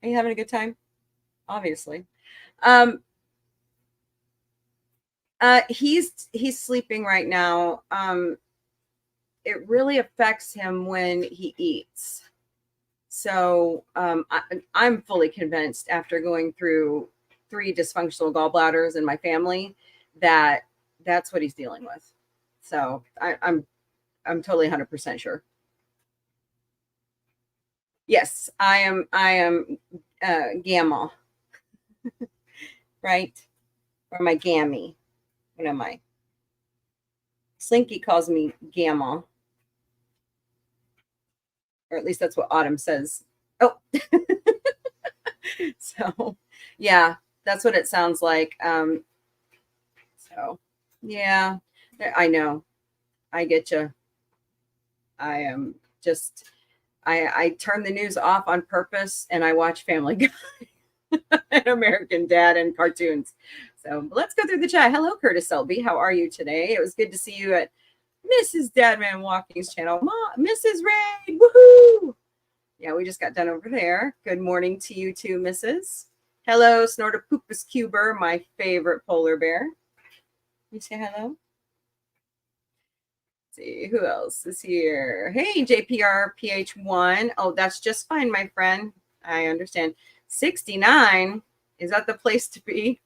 Are you having a good time? Obviously. Um, he's sleeping right now. It really affects him when he eats. So I'm fully convinced after going through 3 dysfunctional gallbladders in my family that that's what he's dealing with. So I'm totally 100% sure. Yes, I am gamma, right? Or my gammy. What am I? Slinky calls me gamma, or at least that's what Autumn says. Oh, so yeah, that's what it sounds like. So yeah, I know. I get you. I am just I turn the news off on purpose and I watch Family Guy and American Dad and cartoons. So let's go through the chat. Hello, Curtis Selby. How are you today? It was good to see you at Mrs. Dadman Walking's channel. Mrs. Ray, woohoo! Yeah, we just got done over there. Good morning to you too, Mrs. Hello, Snortopoopus Cuber, my favorite polar bear. You say hello? See who else is here. Hey, JPR PH1. Oh, that's just fine, my friend. I understand. 69. Is that the place to be?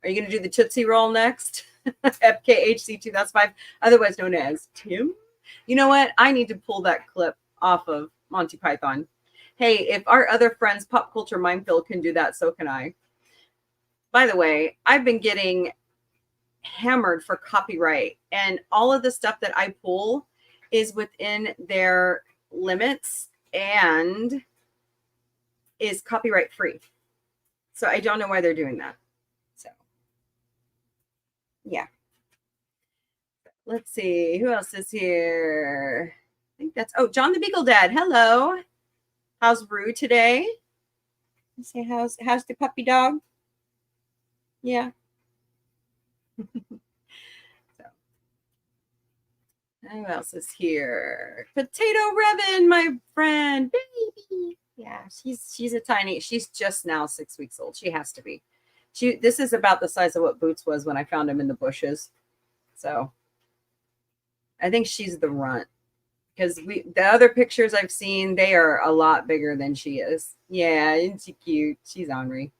Are you going to do the Tootsie Roll next? FKHC2005, otherwise known as Tim. You know what? I need to pull that clip off of Monty Python. Hey, if our other friends, Pop Culture Minefield, can do that, so can I. By the way, I've been getting hammered for copyright, and all of the stuff that I pull is within their limits and is copyright free. So I don't know why they're doing that. So yeah. Let's see who else is here. I think that's John the Beagle Dad. Hello. How's Rue today? Let's say how's the puppy dog? Yeah. So who else is here? Potato Revin, my friend, baby. Yeah, she's a tiny. She's just now 6 weeks old. She has to be. This is about the size of what Boots was when I found him in the bushes. So I think she's the runt because the other pictures I've seen, they are a lot bigger than she is. Yeah, isn't she cute? She's ornery.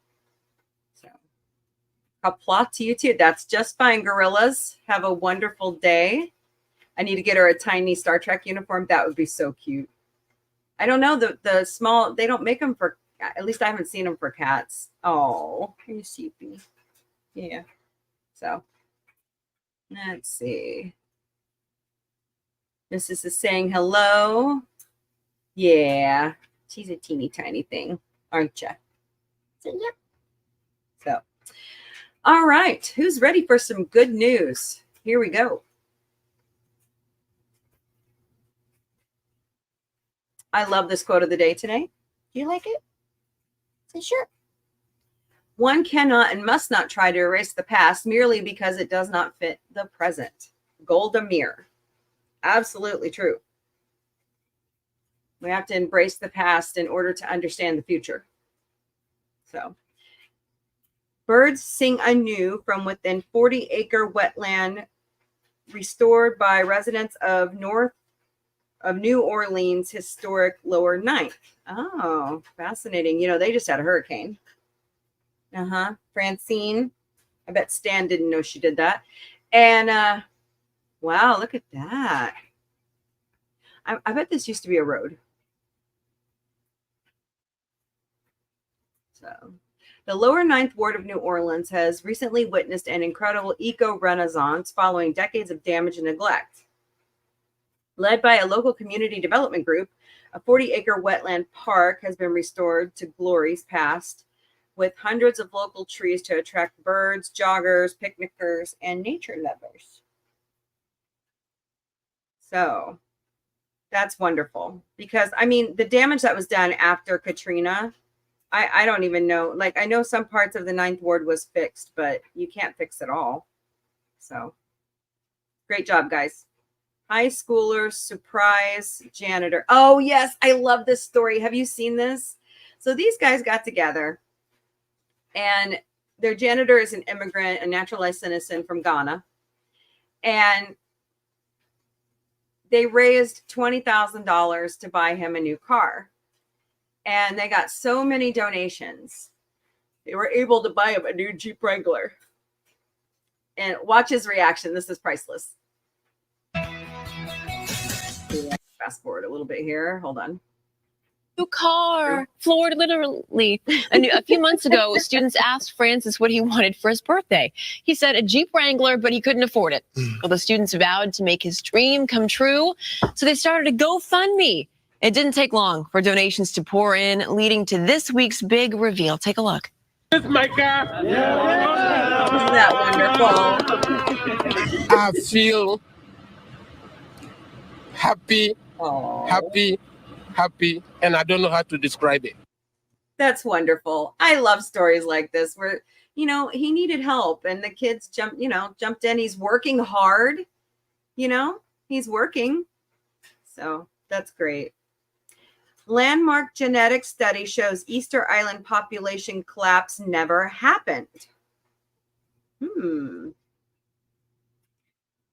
So applause to you too. That's just fine, gorillas. Have a wonderful day. I need to get her a tiny Star Trek uniform. That would be so cute. I don't know the small. They don't make them for. At least I haven't seen them for cats. Oh, you sheepy. Yeah. So let's see. Mrs. is saying hello. Yeah, she's a teeny tiny thing, aren't you? So yep. So, all right. Who's ready for some good news? Here we go. I love this quote of the day today. Do you like it? Say sure. One cannot and must not try to erase the past merely because it does not fit the present. Golda Meir. Absolutely true. We have to embrace the past in order to understand the future. So, birds sing anew from within 40-acre wetland restored by residents of New Orleans historic Lower Ninth. Oh, fascinating. You know, they just had a hurricane. Francine. I bet Stan didn't know she did that. And wow, look at that. I bet this used to be a road. So the Lower Ninth Ward of New Orleans has recently witnessed an incredible eco-renaissance following decades of damage and neglect. Led by a local community development group, a 40-acre wetland park has been restored to glories past, with hundreds of local trees to attract birds, joggers, picnickers, and nature lovers. So that's wonderful because, I mean, the damage that was done after Katrina, I don't even know. Like, I know some parts of the Ninth Ward was fixed, but you can't fix it all. So great job, guys. High schoolers surprise janitor. Oh, yes. I love this story. Have you seen this? So these guys got together, and their janitor is an immigrant, a naturalized citizen from Ghana. And they raised $20,000 to buy him a new car. And they got so many donations. They were able to buy him a new Jeep Wrangler. And watch his reaction. This is priceless. Fast forward a little bit here. Hold on. New car, floored literally. A few months ago, students asked Francis what he wanted for his birthday. He said a Jeep Wrangler, but he couldn't afford it. Well, the students vowed to make his dream come true, so they started a GoFundMe. It didn't take long for donations to pour in, leading to this week's big reveal. Take a look. This is my car. Isn't that wonderful? I feel happy, happy, and I don't know how to describe it. That's wonderful. I love stories like this where, he needed help and the kids jumped in. He's working hard, he's working. So that's great. Landmark genetic study shows Easter Island population collapse never happened.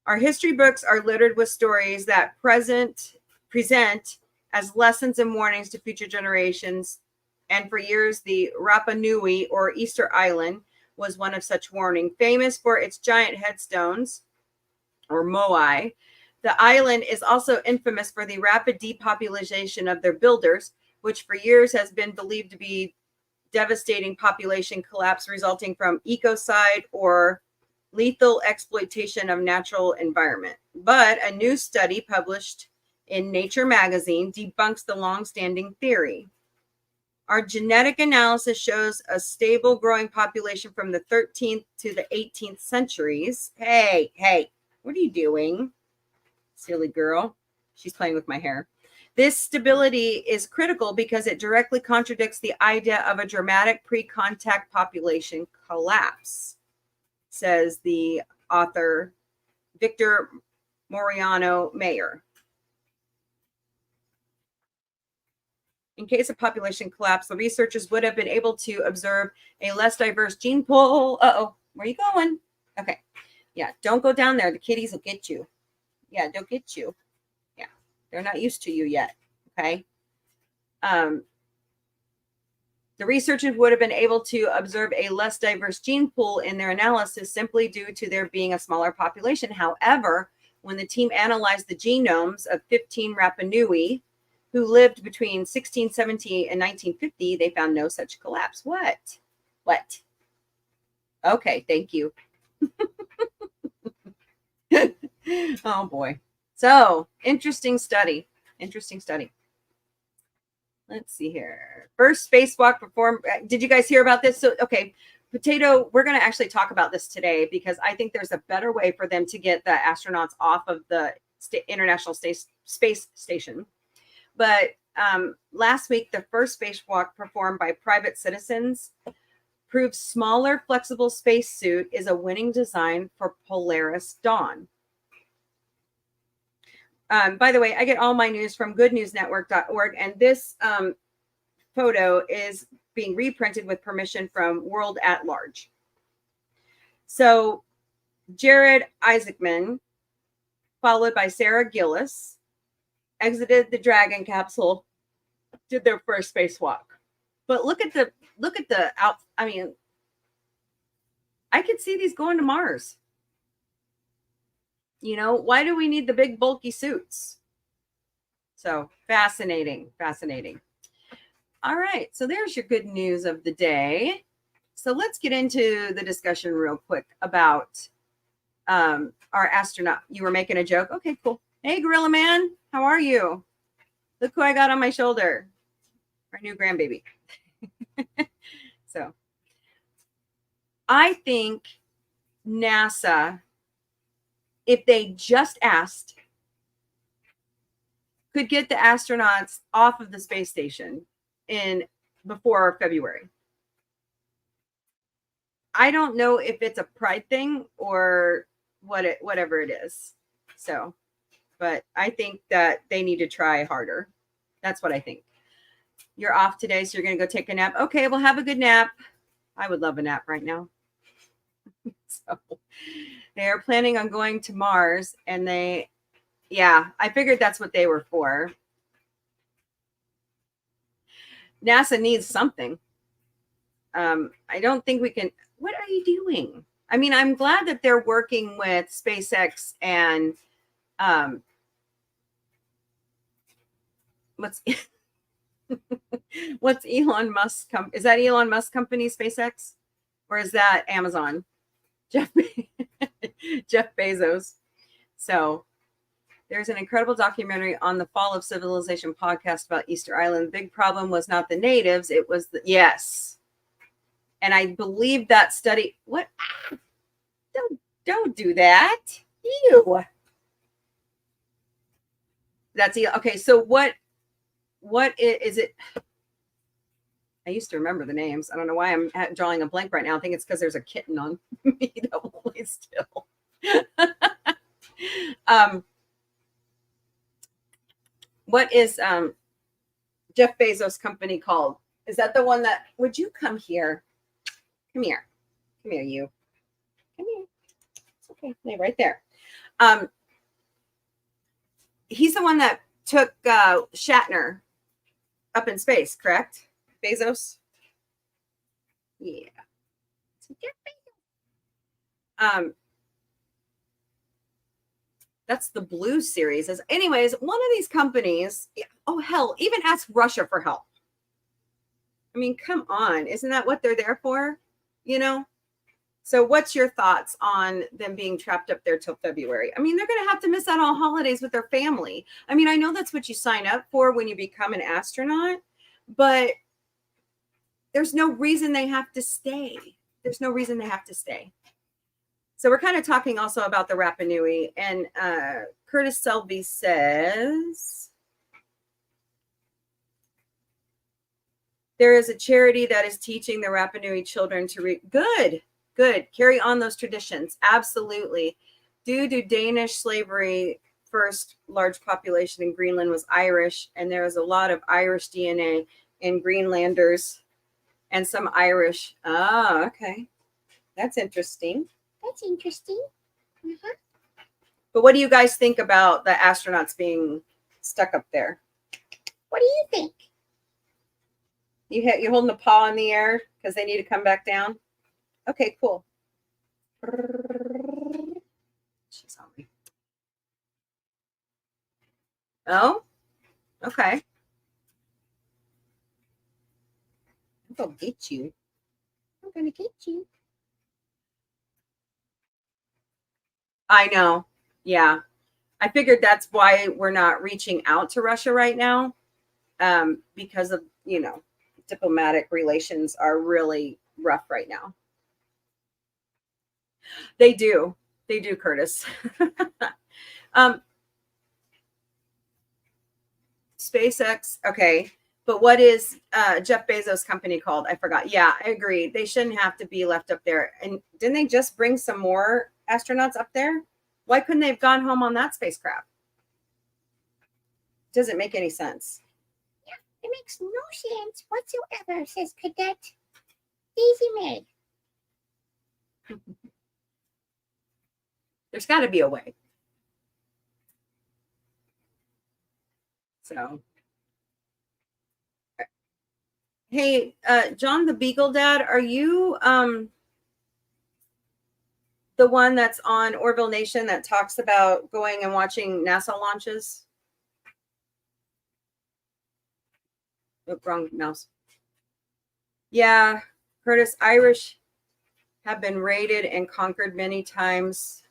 Our history books are littered with stories that present as lessons and warnings to future generations. And for years, the Rapa Nui, or Easter Island, was one of such warning. Famous for its giant headstones, or moai, the island is also infamous for the rapid depopulation of their builders, which for years has been believed to be devastating population collapse resulting from ecocide or lethal exploitation of natural environment. But a new study published in Nature magazine debunks the long-standing theory. Our genetic analysis shows a stable growing population from the 13th to the 18th centuries. Hey, what are you doing? Silly girl. She's playing with my hair. This stability is critical because it directly contradicts the idea of a dramatic pre-contact population collapse, says the author Victor Moriano Mayer. In case of population collapse, the researchers would have been able to observe a less diverse gene pool. Uh-oh, where are you going? Okay. Yeah, don't go down there. The kitties will get you. Yeah, they'll get you. Yeah, they're not used to you yet. Okay. The researchers would have been able to observe a less diverse gene pool in their analysis simply due to there being a smaller population. However, when the team analyzed the genomes of 15 Rapa Nui who lived between 1670 and 1950, they found no such collapse. What? Okay, thank you. Oh boy. So, interesting study. Let's see here. First spacewalk performed. Did you guys hear about this? So, okay, Potato, we're going to actually talk about this today because I think there's a better way for them to get the astronauts off of the International Space Station. But last week, the first spacewalk performed by private citizens proved smaller, flexible spacesuit is a winning design for Polaris Dawn. By the way, I get all my news from goodnewsnetwork.org, and this photo is being reprinted with permission from World at Large. So Jared Isaacman, followed by Sarah Gillis, exited the Dragon capsule, did their first spacewalk. But look at the out. I mean, I could see these going to Mars. Why do we need the big bulky suits? So fascinating. All right, so there's your good news of the day. So let's get into the discussion real quick about our astronaut. You were making a joke? Okay, cool. Hey, Gorilla Man, how are you? Look who I got on my shoulder. Our new grandbaby. So I think NASA, if they just asked, could get the astronauts off of the space station before February. I don't know if it's a pride thing or whatever it is. So, but I think that they need to try harder. That's what I think. You're off today, so you're going to go take a nap. Okay, well, have a good nap. I would love a nap right now. So they are planning on going to Mars, and I figured that's what they were for. NASA needs something. I don't think we can. What are you doing? I mean, I'm glad that they're working with SpaceX and what's Elon Musk? Is that Elon Musk company, SpaceX, or is that Amazon? Jeff Bezos. So there's an incredible documentary on the Fall of Civilization podcast about Easter Island. The big problem was not the natives; it was yes. And I believe that study. What? Don't do that. Ew. That's okay. So what is it? I used to remember the names. I don't know why I'm drawing a blank right now. I think it's because there's a kitten on me that will lay still. What is Jeff Bezos' company called? Is that the one that? Would you come here? Come here. Come here, you. Come here. It's okay. Lay right there. He's the one that took Shatner up in space, correct? Bezos? Yeah. That's the Blue series. Anyways, one of these companies, oh hell, even ask Russia for help. I mean, come on. Isn't that what they're there for? You know? So what's your thoughts on them being trapped up there till February? I mean, they're going to have to miss out on holidays with their family. I mean, I know that's what you sign up for when you become an astronaut, but there's no reason they have to stay. There's no reason they have to stay. So we're kind of talking also about the Rapa Nui, and Curtis Selby says, there is a charity that is teaching the Rapa Nui children to read. Good. Carry on those traditions. Absolutely. Due to Danish slavery, first large population in Greenland was Irish, and there was a lot of Irish DNA in Greenlanders and some Irish. Oh, okay. That's interesting. Mm-hmm. But what do you guys think about the astronauts being stuck up there? What do you think? You're holding the paw in the air because they need to come back down? Okay, cool. She's hungry. Oh, okay. I'm going to get you. I'm going to get you. I know. Yeah. I figured that's why we're not reaching out to Russia right now, because of, diplomatic relations are really rough right now. They do, Curtis. SpaceX, okay. But what is Jeff Bezos' company called? I forgot. Yeah, I agree. They shouldn't have to be left up there. And didn't they just bring some more astronauts up there? Why couldn't they have gone home on that spacecraft? Doesn't make any sense. Yeah, it makes no sense whatsoever, says Cadet Daisy May. There's got to be a way. So, hey, John the Beagle Dad, are you the one that's on Orville Nation that talks about going and watching NASA launches? Oh, wrong mouse. Yeah, Curtis, Irish have been raided and conquered many times.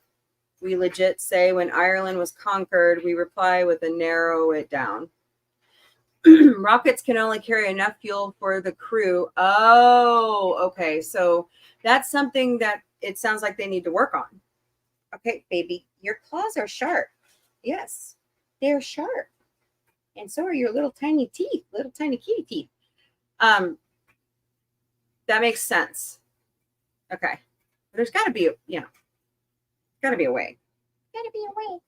We legit say when Ireland was conquered, we reply with a narrow it down. Rockets can only carry enough fuel for the crew. Oh, okay. So that's something that it sounds like they need to work on. Okay, baby, your claws are sharp. Yes, they're sharp. And so are your little tiny teeth, little tiny kitty teeth. That makes sense. Okay. There's got to be, got to be a way. Gotta be a way.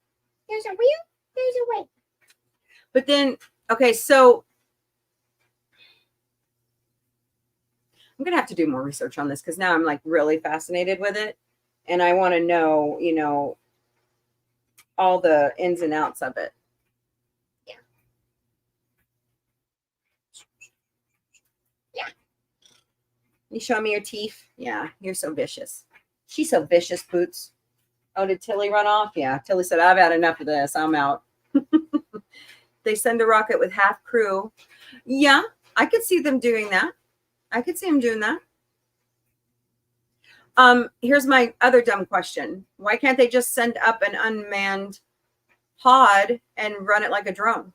There's a wheel, there's a way. But then, okay, so I'm gonna have to do more research on this because now I'm like really fascinated with it, and I want to know, all the ins and outs of it. Yeah. Yeah. You show me your teeth? Yeah, you're so vicious. She's so vicious, Boots. Oh, did Tilly run off? Yeah, Tilly said, I've had enough of this. I'm out. They send a rocket with half crew. Yeah, I could see them doing that. I could see them doing that. Here's my other dumb question. Why can't they just send up an unmanned pod and run it like a drone?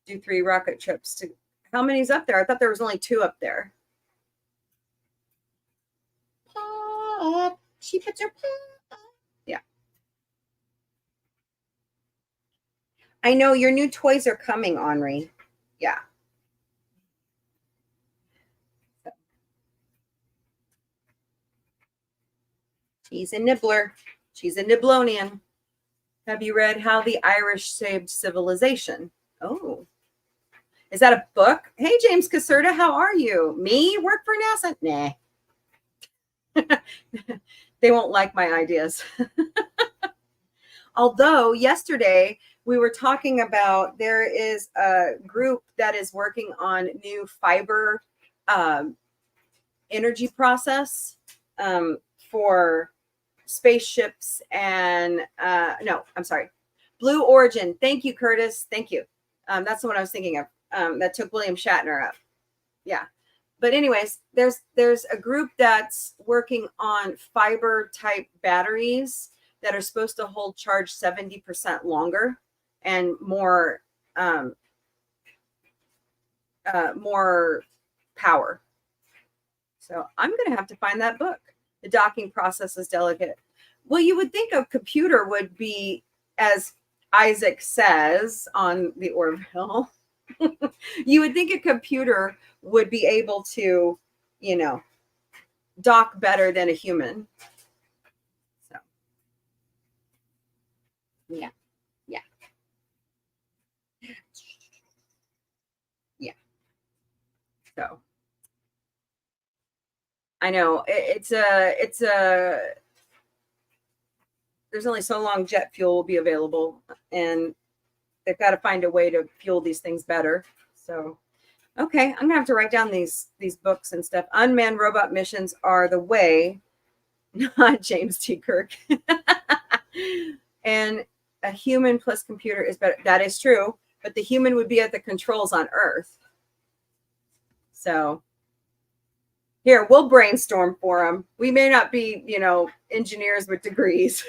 Do 3 rocket trips to how many's up there? I thought there was only 2 up there. Paw. She puts her paw up. Yeah. I know your new toys are coming, Henri. Yeah. She's a nibbler. She's a Niblonian. Have you read How the Irish Saved Civilization? Oh. Is that a book? Hey, James Caserta, how are you? Me? Work for NASA? Nah. They won't like my ideas. Although yesterday we were talking about there is a group that is working on new fiber energy process for spaceships and no, I'm sorry, Blue Origin. Thank you, Curtis. Thank you. That's the one I was thinking of. That took William Shatner up. Yeah. But anyways, there's a group that's working on fiber type batteries that are supposed to hold charge 70% longer and more more power. So I'm going to have to find that book. The docking process is delicate. Well, you would think a computer would be, as Isaac says on the Orville, you would think a computer would be able to, dock better than a human. So, yeah. Yeah. Yeah. So, I know it's a there's only so long jet fuel will be available, and they've got to find a way to fuel these things better. So, okay, I'm gonna have to write down these books and stuff. Unmanned robot missions are the way, not James T. Kirk. And a human plus computer is better. That is true, but the human would be at the controls on Earth. So here, we'll brainstorm for them. We may not be, engineers with degrees.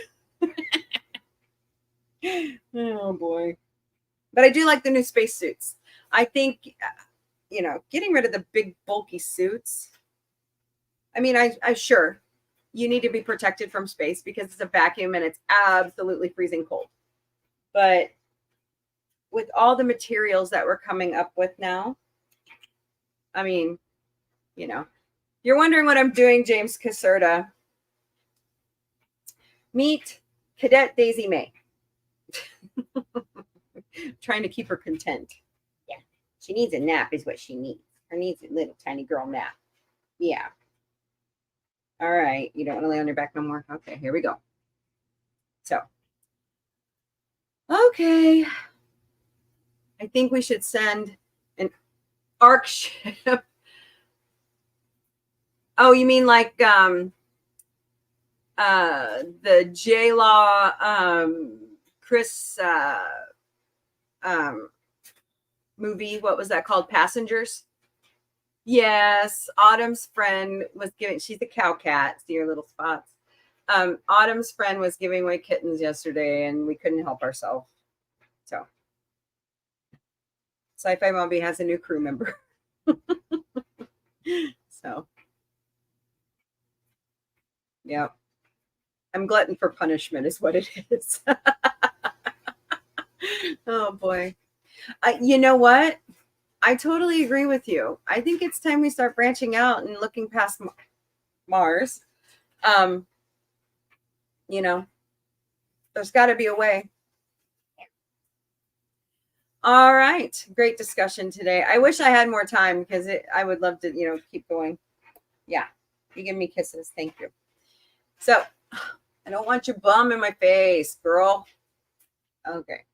Oh boy. But I do like the new spacesuits. I think, getting rid of the big bulky suits. I mean, I sure you need to be protected from space because it's a vacuum and it's absolutely freezing cold. But with all the materials that we're coming up with now, I mean, you're wondering what I'm doing, James Caserta. Meet Cadet Daisy May. Trying to keep her content. Yeah. She needs a nap is what she needs. Her needs a little tiny girl nap. Yeah. All right. You don't want to lay on your back no more? Okay, here we go. So, okay. I think we should send an ARC ship. Oh, you mean like the J-Law Chris movie? What was that called? Passengers? Yes, Autumn's friend was giving, she's a cow cat, see her little spots. Autumn's friend was giving away kittens yesterday and we couldn't help ourselves. So, Sci-Fi Mombie has a new crew member. So, yeah. I'm glutton for punishment is what it is. Oh boy. You know what? I totally agree with you. I think it's time we start branching out and looking past Mars. There's got to be a way. All right. Great discussion today. I wish I had more time because I would love to, keep going. Yeah. You give me kisses. Thank you. So I don't want your bum in my face, girl. Okay.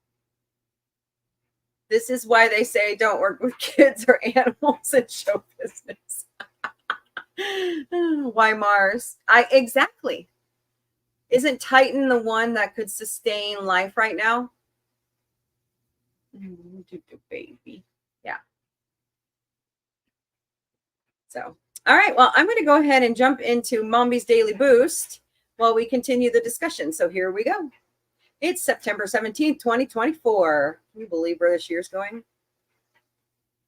This is why they say don't work with kids or animals in show business. Why Mars? Exactly. Isn't Titan the one that could sustain life right now? Baby. Yeah. So, all right. Well, I'm going to go ahead and jump into Mombie's Daily Boost while we continue the discussion. So here we go. It's September 17th, 2024. Can you believe where this year's going?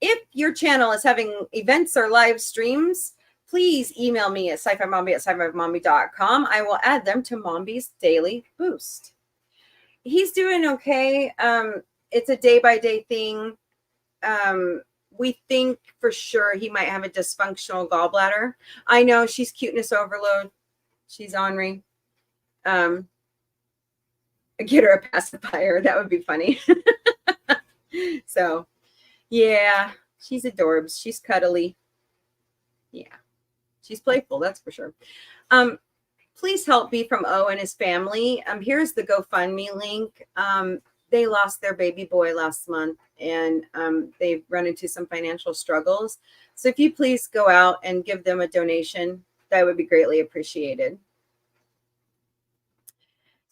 If your channel is having events or live streams, please email me at sci-fi-mombie@sci-fi-mombie.com. I will add them to Mombie's Daily Boost. He's doing okay. It's a day-by-day thing. We think for sure he might have a dysfunctional gallbladder. I know she's cuteness overload. She's ornery. Get her a pacifier. That would be funny. So, yeah, she's adorbs. She's cuddly. Yeah, she's playful. That's for sure. Please help B from O and his family. Here's the GoFundMe link. They lost their baby boy last month, and they've run into some financial struggles. So if you please go out and give them a donation, that would be greatly appreciated.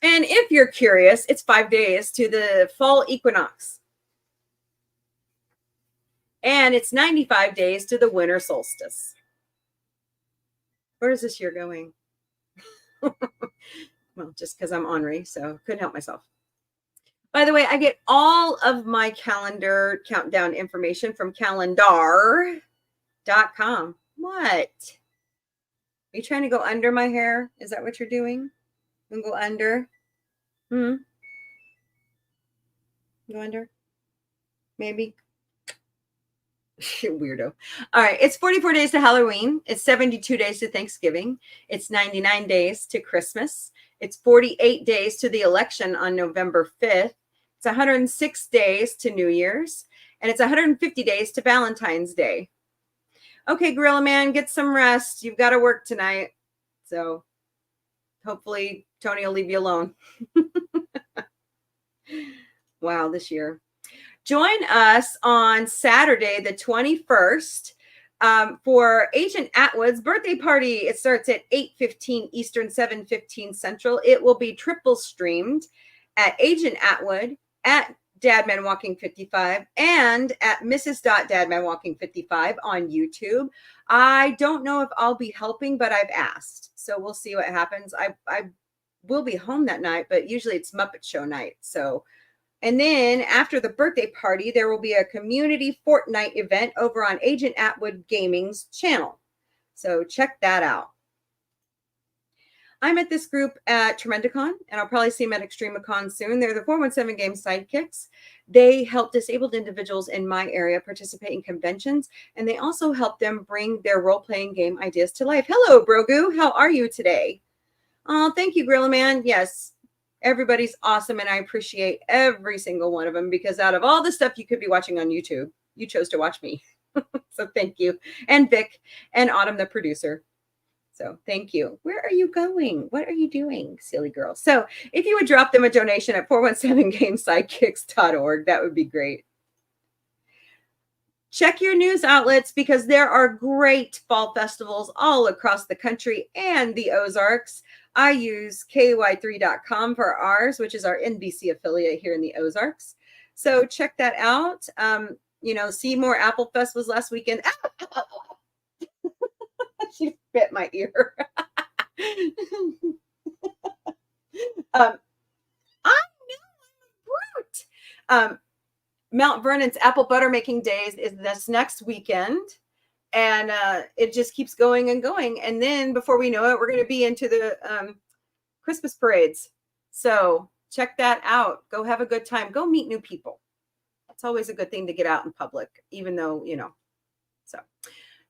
And if you're curious, it's 5 days to the fall equinox. And it's 95 days to the winter solstice. Where is this year going? Well, just because I'm ornery, so couldn't help myself. By the way, I get all of my calendar countdown information from calendar.com. What? Are you trying to go under my hair? Is that what you're doing? You go under? Go under? Maybe. Weirdo. All right. It's 44 days to Halloween. It's 72 days to Thanksgiving. It's 99 days to Christmas. It's 48 days to the election on November 5th. It's 106 days to New Year's. And it's 150 days to Valentine's Day. Okay, Gorilla Man, get some rest. You've got to work tonight. So hopefully Tony will leave you alone. Wow, this year. Join us on Saturday, the 21st, for Agent Atwood's birthday party. It starts at 8:15 Eastern, 7:15 Central. It will be triple streamed at Agent Atwood, at Dadmanwalking55, and at Mrs.Dadmanwalking55 on YouTube. I don't know if I'll be helping, but I've asked. So we'll see what happens. I will be home that night, but usually it's Muppet Show night. So, and then after the birthday party, there will be a community Fortnite event over on Agent Atwood Gaming's channel. So check that out. I met this group at Tremendicon, and I'll probably see them at Extremicon soon. They're the 417 Game Sidekicks. They help disabled individuals in my area participate in conventions, and they also help them bring their role-playing game ideas to life. Hello, Brogu. How are you today? Oh, thank you, Gorilla Man. Yes, everybody's awesome, and I appreciate every single one of them, because out of all the stuff you could be watching on YouTube, you chose to watch me. So thank you. And Vic and Autumn, the producer. So thank you. Where are you going? What are you doing, silly girl? So if you would drop them a donation at 417gamesidekicks.org, that would be great. Check your news outlets, because there are great fall festivals all across the country and the Ozarks. I use KY3.com for ours, which is our NBC affiliate here in the Ozarks. So check that out. Seymour Apple Fest was last weekend. She bit my ear. I know, I'm a brute. Mount Vernon's apple butter making days is this next weekend, and it just keeps going and going. And then before we know it, we're going to be into the Christmas parades. So check that out. Go have a good time. Go meet new people. That's always a good thing to get out in public, even though, so.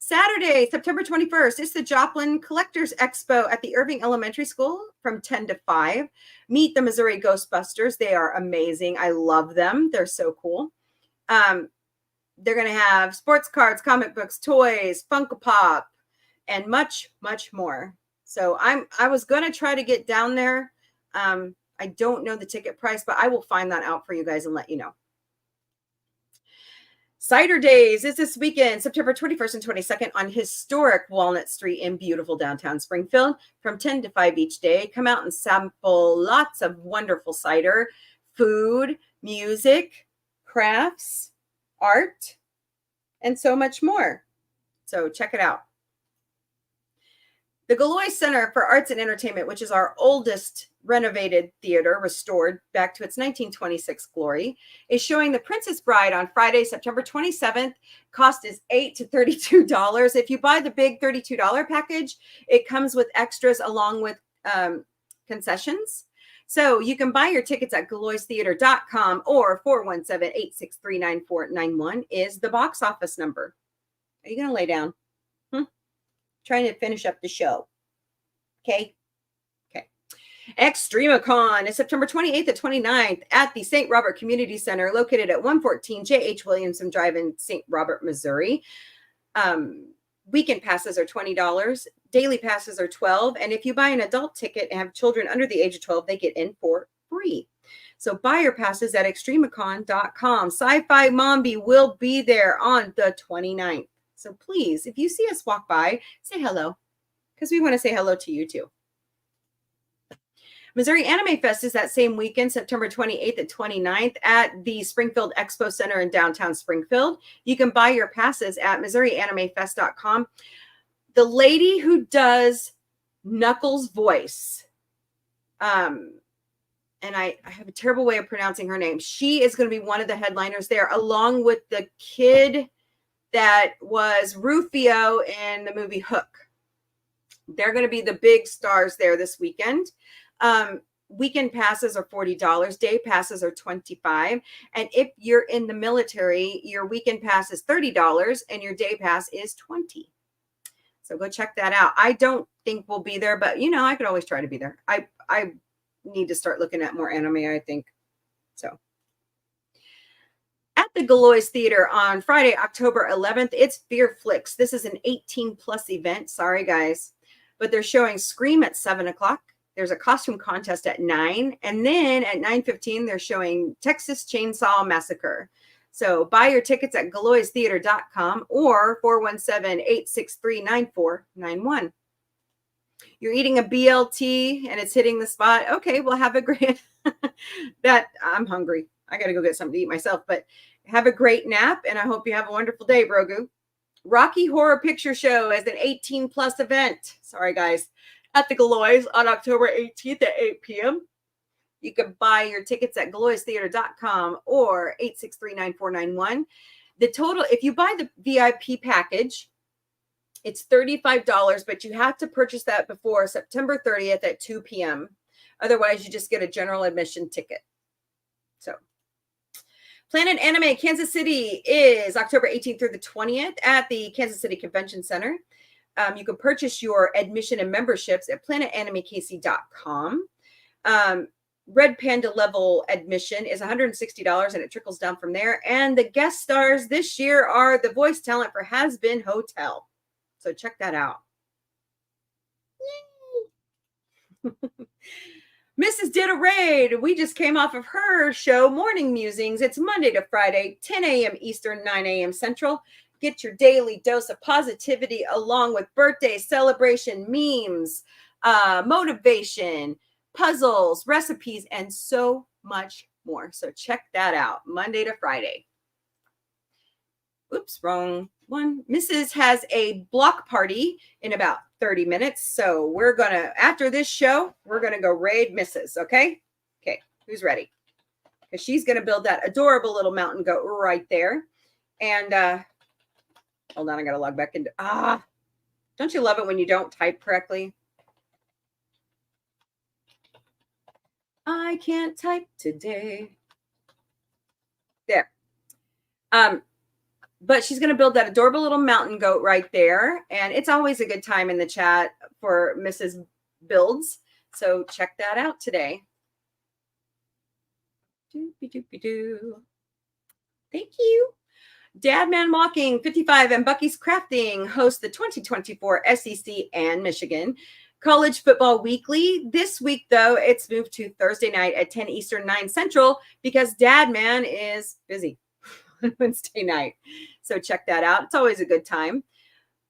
Saturday, September 21st, it's the Joplin Collectors Expo at the Irving Elementary School from 10 to 5. Meet the Missouri Ghostbusters. They are amazing. I love them. They're so cool. They're going to have sports cards, comic books, toys, Funko Pop, and much, much more. So I was going to try to get down there. I don't know the ticket price, but I will find that out for you guys and let you know. Cider Days is this weekend, September 21st and 22nd on historic Walnut Street in beautiful downtown Springfield from 10 to 5 each day. Come out and sample lots of wonderful cider, food, music, crafts, art, and so much more. So check it out. The Gallois Center for Arts and Entertainment, which is our oldest renovated theater, restored back to its 1926 glory, is showing The Princess Bride on Friday, September 27th. Cost is $8 to $32. If you buy the big $32 package, it comes with extras along with concessions. So you can buy your tickets at galloistheater.com or 417-863-9491 is the box office number. Are you going to lay down? Trying to finish up the show. Okay. Extremicon is September 28th and 29th at the St. Robert Community Center, located at 114 J.H. Williamson Drive in St. Robert, Missouri. Weekend passes are $20. Daily passes are $12. And if you buy an adult ticket and have children under the age of 12, they get in for free. So buy your passes at extremicon.com. Sci-Fi Mombie will be there on the 29th. So please, if you see us walk by, say hello, because we want to say hello to you too. Missouri Anime Fest is that same weekend, September 28th and 29th at the Springfield Expo Center in downtown Springfield. You can buy your passes at MissouriAnimeFest.com. The lady who does Knuckles' voice, and I have a terrible way of pronouncing her name. She is going to be one of the headliners there, along with the kid that was Rufio in the movie Hook. They're going to be the big stars there this weekend. Weekend passes are $40. Day passes are $25. And if you're in the military, your weekend pass is $30 and your day pass is $20. So go check that out. I don't think we'll be there, but I could always try to be there. I need to start looking at more anime, I think. So at the Gallois Theater on Friday, October 11th, it's Fear Flicks. This is an 18+ event. Sorry, guys. But they're showing Scream at 7 o'clock. There's a costume contest at 9. And then at 9:15, they're showing Texas Chainsaw Massacre. So buy your tickets at galloistheater.com or 417-863-9491. You're eating a BLT and it's hitting the spot. Okay, well, have a great... I'm hungry. I got to go get something to eat myself, but have a great nap, and I hope you have a wonderful day, Brogu. Rocky Horror Picture Show is an 18+ event. Sorry, guys. At the Gallois on October 18th at 8 p.m. You can buy your tickets at galloistheater.com or 863-9491. The total, if you buy the VIP package, it's $35, but you have to purchase that before September 30th at 2 p.m. Otherwise, you just get a general admission ticket. So, Planet Anime Kansas City is October 18th through the 20th at the Kansas City Convention Center. You can purchase your admission and memberships at planetanimekc.com. Red Panda level admission is $160 and it trickles down from there. And the guest stars this year are the voice talent for Has Been Hotel. So check that out. Yay! Mrs. did a raid. We just came off of her show, Morning Musings. It's Monday to Friday, 10 a.m. Eastern, 9 a.m. Central. Get your daily dose of positivity along with birthday celebration, memes, motivation, puzzles, recipes, and so much more. So check that out, Monday to Friday. Oops, wrong one. Mrs. has a block party in about 30 minutes. So we're going to, after this show, we're going to go raid Mrs. Okay? Okay, who's ready? Because she's going to build that adorable little mountain goat right there. And hold on, I got to log back into, don't you love it when you don't type correctly? I can't type today. There. But she's going to build that adorable little mountain goat right there. And it's always a good time in the chat for Mrs. Builds. So check that out today. Doopy doopy doo. Thank you. Dad Man Walking 55 and Bucky's Crafting host the 2024 SEC and Michigan College Football Weekly. This week, though, it's moved to Thursday night at 10 Eastern, 9 Central, because Dad Man is busy on Wednesday night. So check that out. It's always a good time.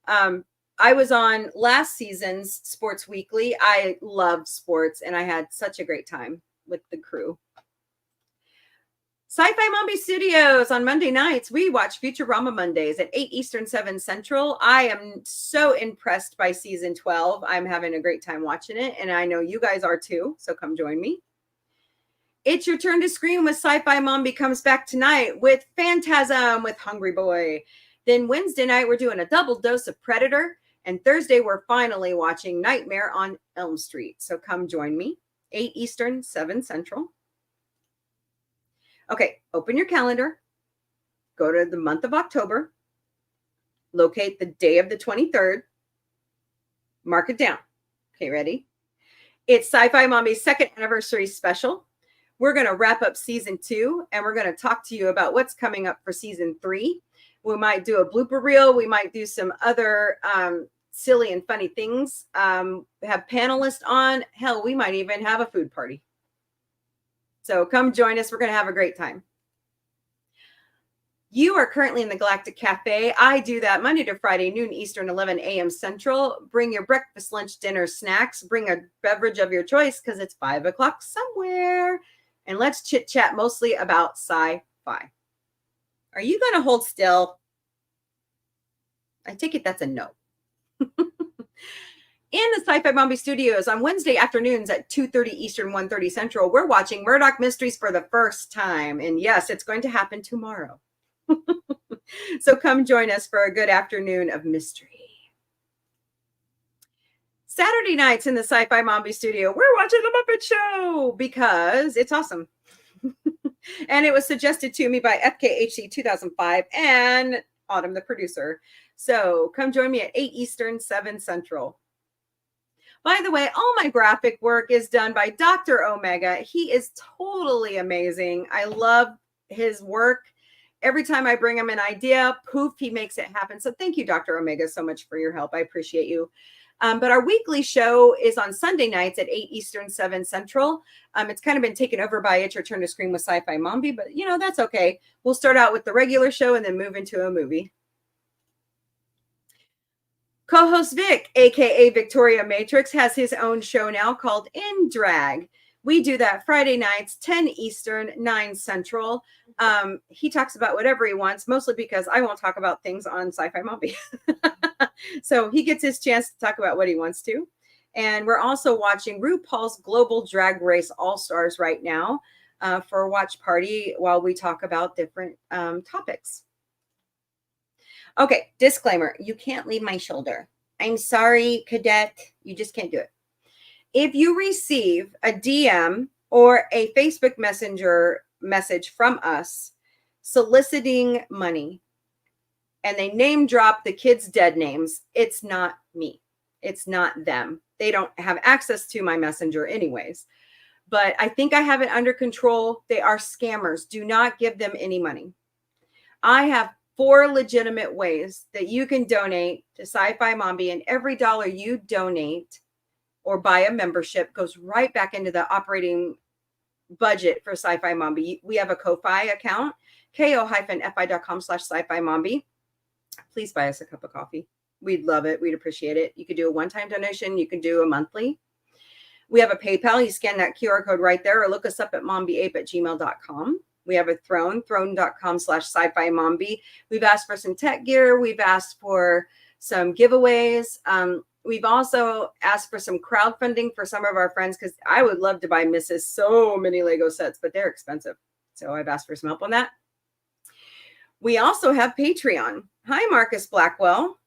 I was on last season's Sports Weekly. I love sports, and I had such a great time with the crew. Sci-Fi Mombie Studios on Monday nights. We watch Futurama Mondays at 8 Eastern, 7 Central. I am so impressed by season 12. I'm having a great time watching it, and I know you guys are too, so come join me. It's Your Turn to Scream with Sci-Fi Mombie comes back tonight with Phantasm with Hungry Boy. Then Wednesday night, we're doing a double dose of Predator, and Thursday, we're finally watching Nightmare on Elm Street. So come join me, 8 Eastern, 7 Central. Okay, open your calendar, go to the month of October, locate the day of the 23rd, mark it down. Okay, ready? It's Sci-Fi Mombie's second anniversary special. We're going to wrap up season 2, and we're going to talk to you about what's coming up for season 3. We might do a blooper reel. We might do some other silly and funny things. Have panelists on. Hell, we might even have a food party. So come join us. We're going to have a great time. You are currently in the Galactic Cafe. I do that Monday to Friday, noon Eastern, 11 a.m. Central. Bring your breakfast, lunch, dinner, snacks. Bring a beverage of your choice because it's 5 o'clock somewhere. And let's chit chat mostly about sci-fi. Are you going to hold still? I take it that's a no. In the Sci-Fi Mombie Studios on Wednesday afternoons at 2:30 Eastern, 1:30 Central, we're watching Murdoch Mysteries for the first time. And yes, it's going to happen tomorrow. So come join us for a good afternoon of mystery. Saturday nights in the Sci-Fi Mombie Studio, we're watching The Muppet Show because it's awesome. And it was suggested to me by FKHC 2005 and Autumn, the producer. So come join me at 8 Eastern, 7 Central. By the way, all my graphic work is done by Dr. Omega. He is totally amazing. I love his work. Every time I bring him an idea, poof, he makes it happen. So thank you, Dr. Omega, so much for your help. I appreciate you. But our weekly show is on Sunday nights at 8 Eastern, 7 Central. It's kind of been taken over by It's Your Turn to Scream with Sci-Fi Mombie, but you know, that's okay. We'll start out with the regular show and then move into a movie. Co-host Vic, aka Victoria Matrix, has his own show now called In Drag. We do that Friday nights, 10 Eastern, 9 Central. He talks about whatever he wants, mostly because I won't talk about things on Sci-Fi Mombie. So he gets his chance to talk about what he wants to. And we're also watching RuPaul's Global Drag Race All-Stars right now for a watch party while we talk about different topics. Okay, disclaimer. You can't leave my shoulder. I'm sorry, cadet. You just can't do it. If you receive a DM or a Facebook Messenger message from us soliciting money, and they name drop the kids' dead names, it's not me. It's not them. They don't have access to my messenger anyways. But I think I have it under control. They are scammers. Do not give them any money. I have 4 legitimate ways that you can donate to Sci-Fi Mombie, and every dollar you donate or buy a membership goes right back into the operating budget for Sci-Fi Mombie. We have a Ko-Fi account, ko-fi.com/Sci-Fi Mombie. Please buy us a cup of coffee. We'd love it. We'd appreciate it. You could do a one-time donation. You can do a monthly. We have a PayPal. You scan that QR code right there or look us up at mombieape@gmail.com. We have a throne.com/Sci-Fi Mombie. We've asked for some tech gear. We've asked for some giveaways. We've also asked for some crowdfunding for some of our friends because I would love to buy Mrs. so many Lego sets, but they're expensive. So I've asked for some help on that. We also have Patreon. Hi, Marcus Blackwell.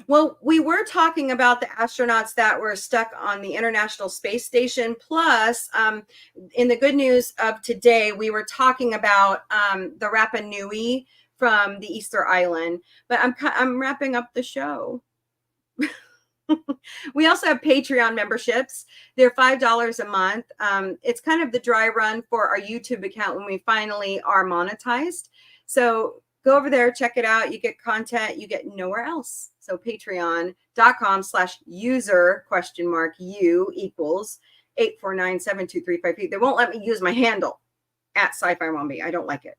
Well, we were talking about the astronauts that were stuck on the International Space Station. Plus, in the good news of today, we were talking about the Rapa Nui from the Easter Island. But I'm wrapping up the show. We also have Patreon memberships. They're $5 a month. It's kind of the dry run for our YouTube account when we finally are monetized. So go over there, check it out. You get content you get nowhere else. So patreon.com/user?u equals 8497235. They won't let me use my handle at Sci-Fi Mombie. I don't like it.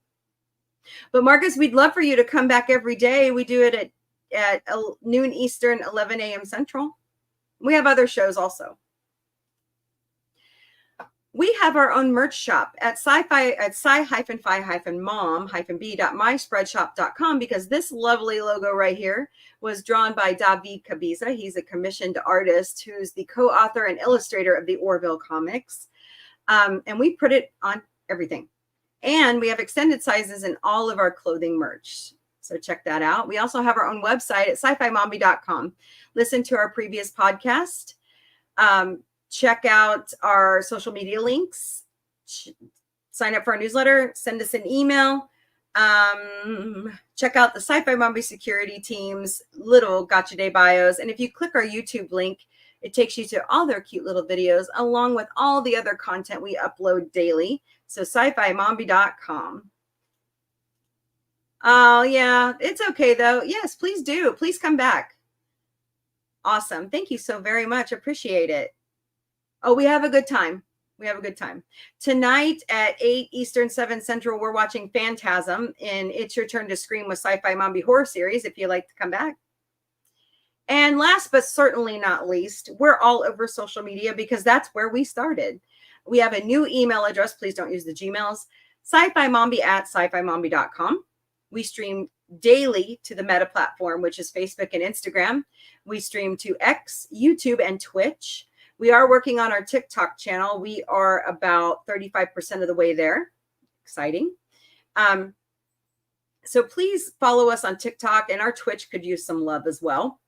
But Marcus, we'd love for you to come back every day. We do it at noon Eastern, 11 a.m. Central. We have other shows also. We have our own merch shop at sci-fi-mom-b.myspreadshop.com, because this lovely logo right here was drawn by David Cabiza. He's a commissioned artist who's the co-author and illustrator of the Orville comics. And we put it on everything. And we have extended sizes in all of our clothing merch. So check that out. We also have our own website at sci-fi-mombie.com. Listen to our previous podcast. Check out our social media links. Sign up for our newsletter. Send us an email. Check out the Sci-Fi Mombie security team's little Gotcha Day bios. And if you click our YouTube link, it takes you to all their cute little videos, along with all the other content we upload daily. So sci-fi-mombie.com. Oh, yeah. It's okay, though. Yes, please do. Please come back. Awesome. Thank you so very much. Appreciate it. Oh, we have a good time. We have a good time. Tonight at 8 Eastern, 7 Central, we're watching Phantasm in It's Your Turn to Scream with Sci-Fi Mombie Horror Series, if you'd like to come back. And last but certainly not least, we're all over social media, because that's where we started. We have a new email address. Please don't use the Gmails. sci-fi-mombie@sci-fi-mombie.com. We stream daily to the Meta platform, which is Facebook and Instagram. We stream to X, YouTube, and Twitch. We are working on our TikTok channel. We are about 35% of the way there. Exciting. So please follow us on TikTok, and our Twitch could use some love as well.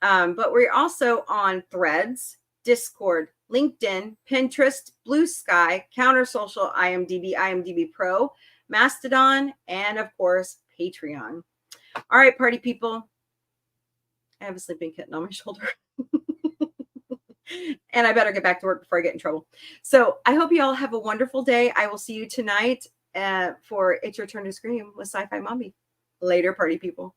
But we're also on Threads, Discord, LinkedIn, Pinterest, Blue Sky, Counter Social, IMDb Pro, Mastodon, and of course, Patreon. All right, party people. I have a sleeping kitten on my shoulder. And I better get back to work before I get in trouble. So I hope you all have a wonderful day. I will see you tonight for It's Your Turn to Scream with Sci-Fi Mombie. Later, party people.